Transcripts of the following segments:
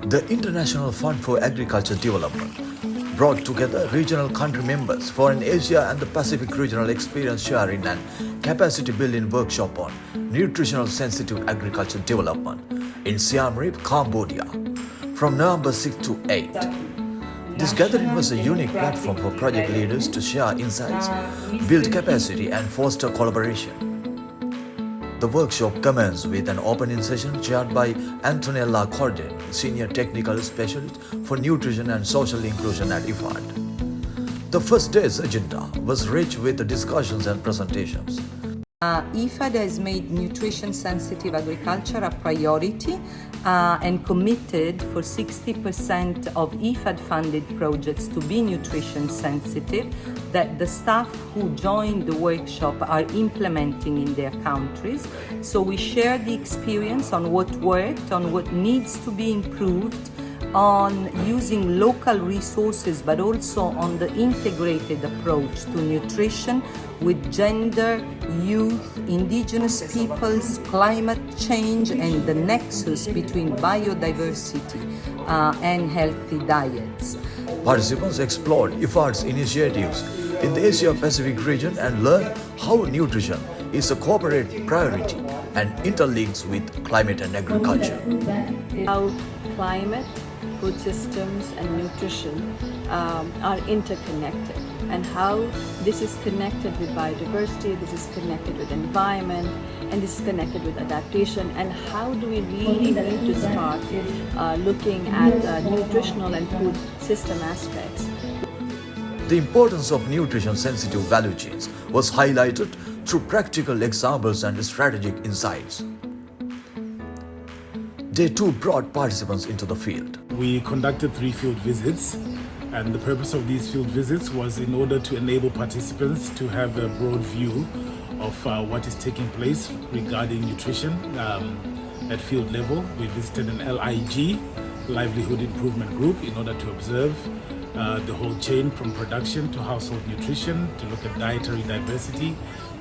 The International Fund for Agriculture Development brought together regional country members for an Asia and the Pacific regional experience sharing and capacity building workshop on nutritional sensitive agriculture development in Siem Reap, Cambodia from November 6 to 8. This gathering was a unique platform for project leaders to share insights, build capacity and foster collaboration. The workshop commenced with an opening session chaired by Antonella Corden, Senior Technical Specialist for Nutrition and Social Inclusion at IFAD. The first day's agenda was rich with discussions and presentations. IFAD has made nutrition-sensitive agriculture a priority and committed for 60% of IFAD-funded projects to be nutrition-sensitive that the staff who joined the workshop are implementing in their countries. So we share the experience on what worked, on what needs to be improved, on using local resources, but also on the integrated approach to nutrition with gender, youth, indigenous peoples, climate change, and the nexus between biodiversity and healthy diets. Participants explored IFAD's initiatives in the Asia-Pacific region and learned how nutrition is a corporate priority and interlinks with climate and agriculture. How climate, food systems and nutrition are interconnected, and how this is connected with biodiversity, this is connected with environment, and this is connected with adaptation, and how do we really need to start looking at nutritional and food system aspects. The importance of nutrition-sensitive value chains was highlighted through practical examples and strategic insights. Day 2 brought participants into the field. We conducted 3 field visits, and the purpose of these field visits was in order to enable participants to have a broad view of what is taking place regarding nutrition at field level. We visited an LIG, Livelihood Improvement Group, in order to observe the whole chain from production to household nutrition, to look at dietary diversity.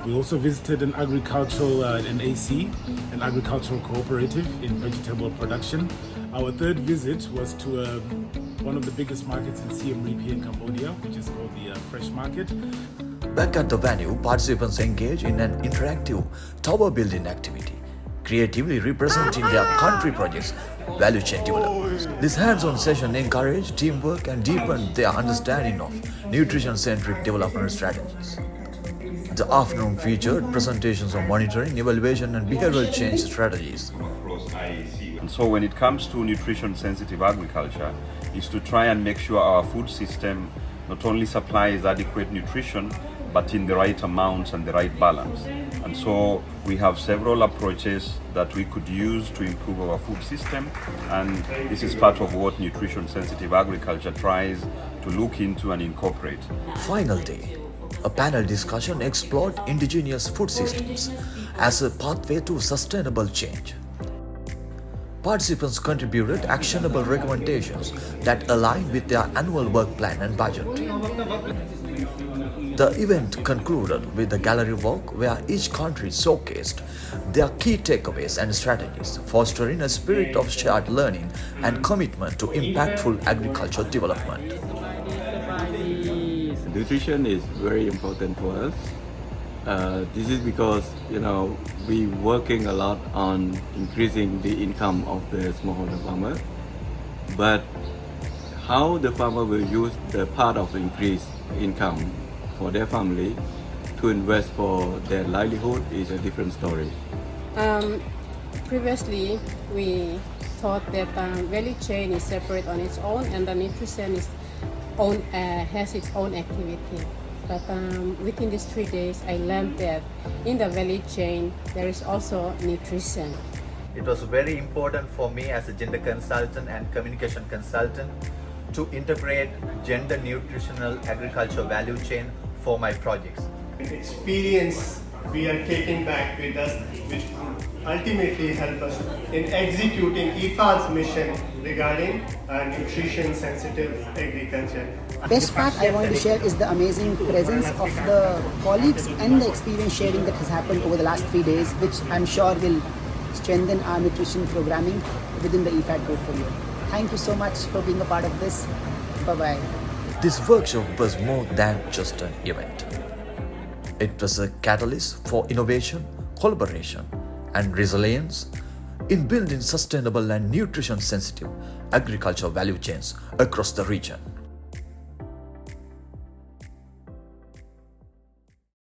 We also visited an agricultural, an AC, an agricultural cooperative in vegetable production. Our third visit was to one of the biggest markets in Siem Reap in Cambodia, which is called the Fresh Market. Back at the venue, participants engaged in an interactive tower building activity, creatively representing their country projects' value chain development. This hands-on session encouraged teamwork and deepened their understanding of nutrition-centric development strategies. The afternoon featured presentations on monitoring, evaluation and behavioral change strategies. And so when it comes to nutrition-sensitive agriculture, is to try and make sure our food system not only supplies adequate nutrition, but in the right amounts and the right balance. And so we have several approaches that we could use to improve our food system, and this is part of what nutrition-sensitive agriculture tries to look into and incorporate. Final day, a panel discussion explored indigenous food systems as a pathway to sustainable change. Participants contributed actionable recommendations that align with their annual work plan and budget. The event concluded with a gallery walk where each country showcased their key takeaways and strategies, fostering a spirit of shared learning and commitment to impactful agricultural development. Nutrition is very important for us. This is because, we working a lot on increasing the income of the smallholder farmer. But how the farmer will use the part of the increased income for their family to invest for their livelihood is a different story. Previously, we thought that value chain is separate on its own, and the nutrition is has its own activity. But within these 3 days, I learned that in the value chain, there is also nutrition. It was very important for me as a gender consultant and communication consultant to integrate gender nutritional agriculture value chain for my projects. Experience we are taking back with us, which ultimately help us in executing IFAD's mission regarding nutrition-sensitive agriculture. Best part I want to share is the amazing presence of the colleagues and the experience sharing that has happened over the last 3 days, which I'm sure will strengthen our nutrition programming within the IFAD portfolio. Thank you so much for being a part of this. Bye-bye. This workshop was more than just an event. It was a catalyst for innovation, collaboration, and resilience in building sustainable and nutrition-sensitive agricultural value chains across the region.